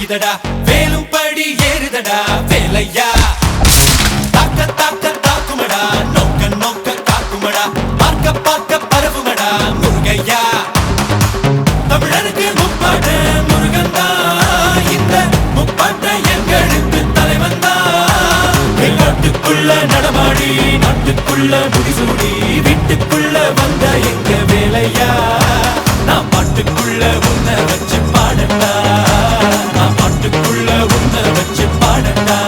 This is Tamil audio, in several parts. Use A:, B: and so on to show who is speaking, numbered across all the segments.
A: இடிக்குதடா வேலும் படி ஏறுதடா வேலையா தாக்க தாக்க தாக்குமடா நோக்க நோக்க காக்குமடா பார்க்க பார்க்க பரவுமடா முருகையா தமிழருக்கு முப்பாட்ட முருகந்தா இந்த முப்பாட்ட எங்களுக்கு தலைவந்தா நாட்டுக்குள்ள நடமாடி நாட்டுக்குள்ள முடிசூடி வீட்டுக்குள்ள வந்த எங்க வேலையா நான் பாட்டுக்குள்ள உன்னை வச்சு பாடட்டா நான் பாட்டுக்குள்ள உன்னை வச்சு பாடட்டா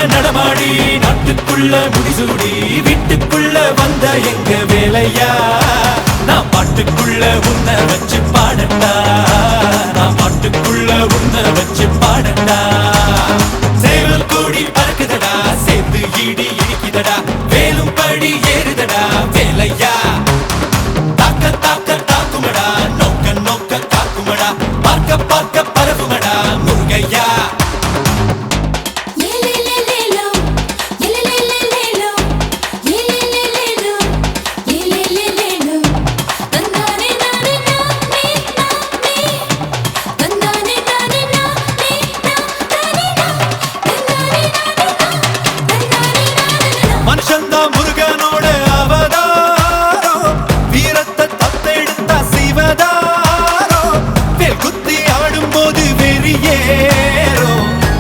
A: நடமாடி நாட்டுக்குள்ள முடிசூடி வீட்டுக்குள்ள வந்த எங்க வேலையா நான் பாட்டுக்குள்ள உன்னை வச்சு பாடட்டா நான் பாட்டுக்குள்ள உன்னை வச்சு பாடட்டா சேவல் கூடி பறக்குதடா சேர்ந்து இடி இடிக்குதடா வேலும் படி ஏறுதடா வேலையா தாக்க தாக்க தாக்குமடா நோக்க நோக்க காக்குமடா பார்க்க பார்க்க பரவுமடா முருகையா மனுஷந்தா முருகனோட அவதாரம் வீரத்தை தத்தெடுத்தா சிவதாரோ வேல் குத்தி ஆடும் போது வெறியேறோ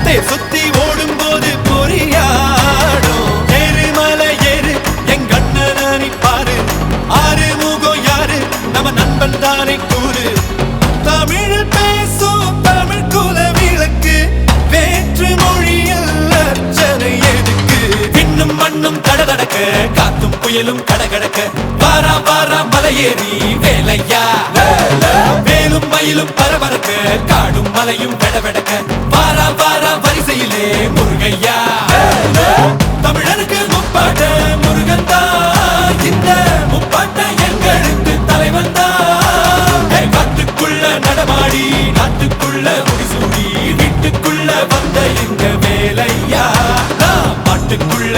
A: தேர் சுத்தி ஓடும் போது பொறியாடோ ஏறுமலை ஏறு எங்க அண்ணனை பாரு ஆறு முகம் யாரு நம்ம நண்பன் தானே கூறு தமிழில் பேசும் தமிழ் குல விளக்கு வேற்று மொழியில் அர்ச்சனை எதுக்கு விண்ணும் மண்ணும் கடகடக்க காத்தும் புயலும் கடகடக்க வாரா வாரா மலையேறி வேலையா வேலும் மயிலும் பரபரக்க காடும் மலையும் வெடவெடக்க வாரா வாரா வரிசையிலே முருகையா தமிழருக்கு முப்பாட்ட முருகந்தா இந்த முப்பாட்ட எங்களுக்கு தலைவந்தா காட்டுக்குள்ள நடமாடி நாட்டுக்குள்ள முடிசூடி வீட்டுக்குள்ள வந்த எங்க வேலையா நான் பாட்டுக்குள்ள